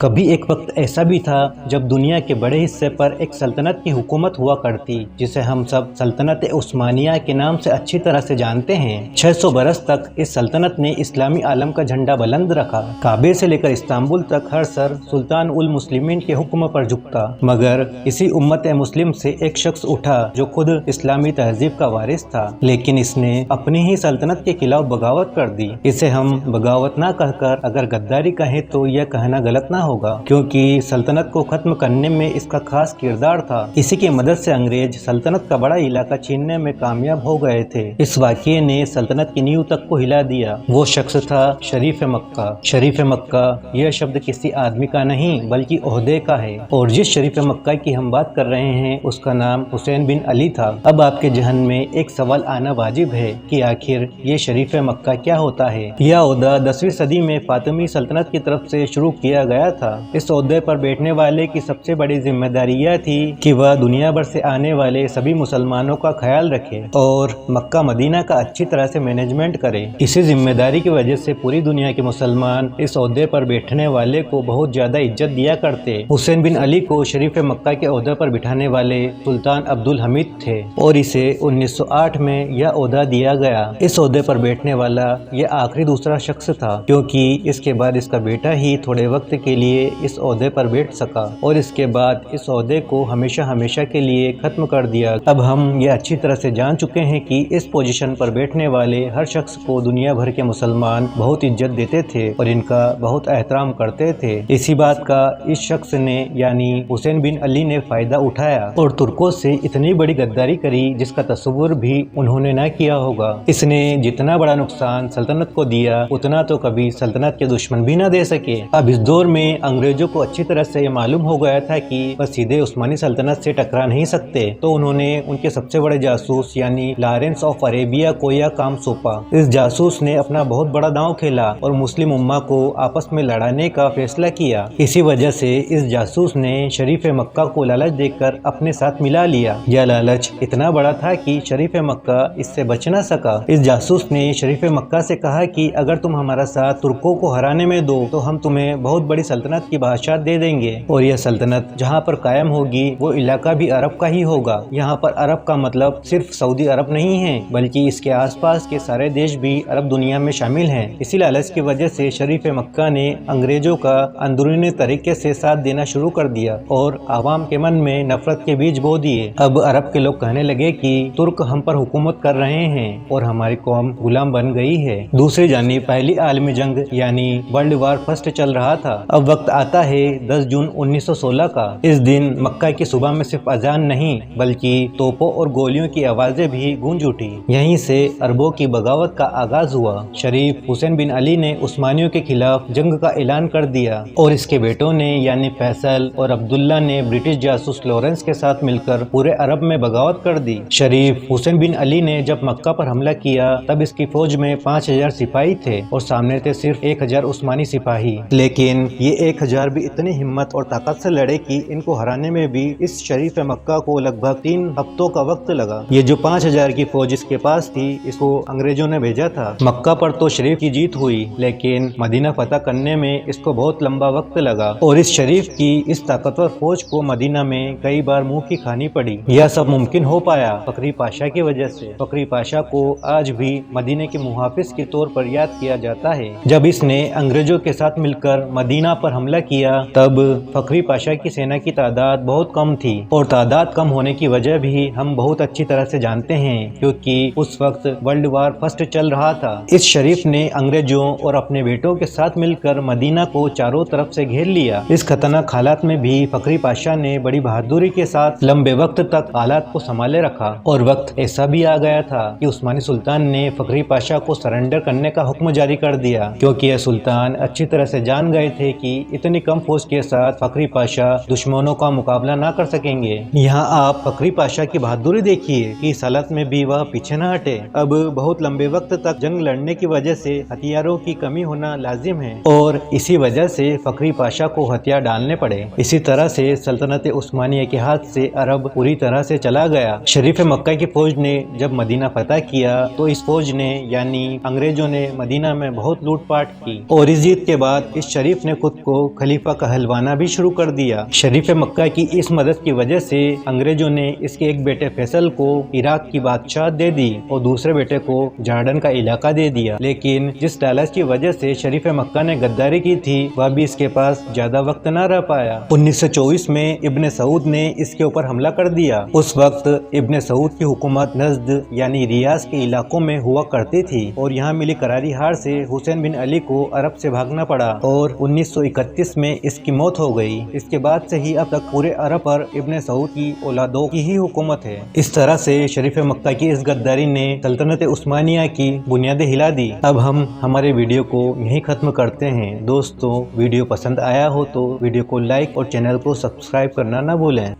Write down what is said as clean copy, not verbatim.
कभी एक वक्त ऐसा भी था जब दुनिया के बड़े हिस्से पर एक सल्तनत की हुकूमत हुआ करती, जिसे हम सब सल्तनत उस्मानिया के नाम से अच्छी तरह से जानते हैं। 600 बरस तक इस सल्तनत ने इस्लामी आलम का झंडा बुलंद रखा। काबे से लेकर इस्तांबुल तक हर सर सुल्तान उल मुस्लिमीन के हुक्म पर झुकता। मगर इसी उम्मत मुस्लिम से एक शख्स उठा जो खुद इस्लामी तहजीब का वारिस था, लेकिन इसने अपनी ही सल्तनत के खिलाफ बगावत कर दी। इसे हम बगावत ना कहकर अगर गद्दारी कहें तो यह कहना गलत ना होगा, क्योंकि सल्तनत को खत्म करने में इसका खास किरदार था। इसी की मदद से अंग्रेज सल्तनत का बड़ा इलाका छीनने में कामयाब हो गए थे। इस वाक़ये ने सल्तनत की नींव तक को हिला दिया। वो शख्स था शरीफ मक्का। शरीफ मक्का यह शब्द किसी आदमी का नहीं बल्कि ओहदे का है, और जिस शरीफ मक्का की हम बात कर रहे हैं उसका नाम हुसैन बिन अली था। अब आपके जहन में एक सवाल आना वाजिब है कि आखिर ये शरीफ मक्का क्या होता है। यह ओहदा 10वीं सदी में फातिमी सल्तनत की तरफ से शुरू किया गया था। इस ओहदे पर बैठने वाले की सबसे बड़ी जिम्मेदारी यह थी कि वह दुनिया भर से आने वाले सभी मुसलमानों का ख्याल रखे और मक्का मदीना का अच्छी तरह से मैनेजमेंट करे। इसी जिम्मेदारी की वजह से पूरी दुनिया के मुसलमान इस ओहदे पर बैठने वाले को बहुत ज्यादा इज्जत दिया करते। हुसैन बिन अली को शरीफ मक्का के ओहदे पर बिठाने वाले सुल्तान अब्दुल हमीद थे और इसे 1908 में यह ओहदा दिया गया। इस ओहदे पर बैठने वाला यह आखिरी दूसरा शख्स था, क्योंकि इसके बाद इसका बेटा ही थोड़े वक्त के लिए इस ओहदे पर बैठ सका और इसके बाद इस ओहदे को हमेशा हमेशा के लिए खत्म कर दिया। अब हम ये अच्छी तरह से जान चुके हैं कि इस पोजीशन पर बैठने वाले हर शख्स को दुनिया भर के मुसलमान बहुत इज्जत देते थे और इनका बहुत एहतराम करते थे। इसी बात का इस शख्स ने यानी हुसैन बिन अली ने फायदा उठाया और तुर्कों से इतनी बड़ी गद्दारी करी जिसका तस्वुर भी उन्होंने न किया होगा। इसने जितना बड़ा नुकसान सल्तनत को दिया उतना तो कभी सल्तनत के दुश्मन भी न दे सके। अब इस दौर में अंग्रेजों को अच्छी तरह से मालूम हो गया था कि वह सीधे उस्मानी सल्तनत से टकरा नहीं सकते, तो उन्होंने उनके सबसे बड़े जासूस यानी लॉरेंस ऑफ अरेबिया को यह काम सौंपा। इस जासूस ने अपना बहुत बड़ा दांव खेला और मुस्लिम उम्मा को आपस में लड़ाने का फैसला किया। इसी वजह से इस जासूस ने शरीफ मक्का को लालच देकर अपने साथ मिला लिया। यह लालच इतना बड़ा था कि शरीफ मक्का इससे बच न सका। इस जासूस ने शरीफ मक्का से कहा कि अगर तुम हमारा साथ तुर्कों को हराने में दो तो हम तुम्हें बहुत बड़ी सल्तनत की बादशाह दे देंगे, और यह सल्तनत जहाँ पर कायम होगी वो इलाका भी अरब का ही होगा। यहाँ पर अरब का मतलब सिर्फ सऊदी अरब नहीं है, बल्कि इसके आसपास के सारे देश भी अरब दुनिया में शामिल हैं। इसी लालच की वजह से शरीफ मक्का ने अंग्रेजों का अंदरूनी तरीके से साथ देना शुरू कर दिया और आवाम के मन में नफरत के बीज बो दिए। अब अरब के लोग कहने लगे कि तुर्क हम पर हुकूमत कर रहे हैं और हमारी कौम गुलाम बन गई है। दूसरी जानिब पहली आलमी जंग यानी वर्ल्ड वार फर्स्ट चल रहा था। अब वक्त आता है 10 जून 1916 का। इस दिन मक्का की सुबह में सिर्फ अजान नहीं बल्कि तोपों और गोलियों की आवाजें भी गूंज उठी। यहीं से अरबों की बगावत का आगाज हुआ। शरीफ हुसैन बिन अली ने उस्मानियों के खिलाफ जंग का ऐलान कर दिया और इसके बेटों ने यानी फैसल और अब्दुल्ला ने ब्रिटिश जासूस लॉरेंस के साथ मिलकर पूरे अरब में बगावत कर दी। शरीफ हुसैन बिन अली ने जब मक्का पर हमला किया तब इसकी फौज में 5000 सिपाही थे और सामने थे सिर्फ 1000 उस्मानी सिपाही। लेकिन ये 1000 भी इतनी हिम्मत और ताकत से लड़े कि इनको हराने में भी इस शरीफ मक्का को लगभग 3 हफ्तों का वक्त लगा। ये जो 5000 की फौज इसके पास थी इसको अंग्रेजों ने भेजा था। मक्का पर तो शरीफ की जीत हुई, लेकिन मदीना फतह करने में इसको बहुत लंबा वक्त लगा और इस शरीफ की इस ताकतवर फौज को मदीना में कई बार मुंह की खानी पड़ी। यह सब मुमकिन हो पाया फकरी पाशा की वजह से। फकरी पाशा को आज भी मदीने के मुहाफिज के तौर पर याद किया जाता है। जब इसने अंग्रेजों के साथ मिलकर मदीना पर हमला किया तब फकरी पाशा की सेना की तादाद बहुत कम थी, और तादाद कम होने की वजह भी हम बहुत अच्छी तरह से जानते हैं, क्योंकि उस वक्त वर्ल्ड वार फर्स्ट चल रहा था। इस शरीफ ने अंग्रेजों और अपने बेटों के साथ मिलकर मदीना को चारों तरफ से घेर लिया। इस खतरनाक हालात में भी फकरी पाशा ने बड़ी बहादुरी के साथ लंबे वक्त तक हालात को संभाले रखा, और वक्त ऐसा भी आ गया था कि उस्मानी सुल्तान ने फकरी पाशा को सरेंडर करने का हुक्म जारी कर दिया, क्योंकि यह सुल्तान अच्छी तरह से जान गए थे कि इतनी कम फौज के साथ फकरी पाशा दुश्मनों का मुकाबला ना कर सकेंगे। यहाँ आप फकरी पाशा की बहादुरी देखिए कि इस हालत में भी वह पीछे न हटे। अब बहुत लंबे वक्त तक जंग लड़ने की वजह से हथियारों की कमी होना लाजिम है और इसी वजह से फकरी पाशा को हथियार डालने पड़े। इसी तरह से सल्तनत उस्मानिया के हाथ से अरब पूरी तरह से चला गया। शरीफ मक्का की फौज ने जब मदीना फतह किया तो इस फौज ने यानी अंग्रेजों ने मदीना में बहुत लूटपाट की, और इस जीत के बाद इस शरीफ ने खुद को खलीफा कहलवाना भी शुरू कर दिया। शरीफ मक्का की इस मदद की वजह से अंग्रेजों ने इसके एक बेटे फैसल को इराक की बादशाह दे दी और दूसरे बेटे को जॉर्डन का इलाका दे दिया। लेकिन जिस लालच की वजह से शरीफ मक्का ने गद्दारी की थी वह भी इसके पास ज्यादा वक्त न रह पाया। 1924 में इब्ने सऊद ने इसके ऊपर हमला कर दिया। उस वक्त इब्ने सऊद की हुकूमत नजद यानी रियाज के इलाकों में हुआ करती थी और यहाँ मिली करारी हार से हुसैन बिन अली को अरब से भागना पड़ा और 1931 में इसकी मौत हो गई। इसके बाद से ही अब तक पूरे अरब पर इब्ने सऊद की औलादों की ही हुकूमत है। इस तरह से शरीफ मक्का की इस गद्दारी ने सल्तनत उस्मानिया की बुनियादें हिला दी। अब हम हमारे वीडियो को यहीं खत्म करते हैं। दोस्तों, वीडियो पसंद आया हो तो वीडियो को लाइक और चैनल को सब्सक्राइब करना न भूलें।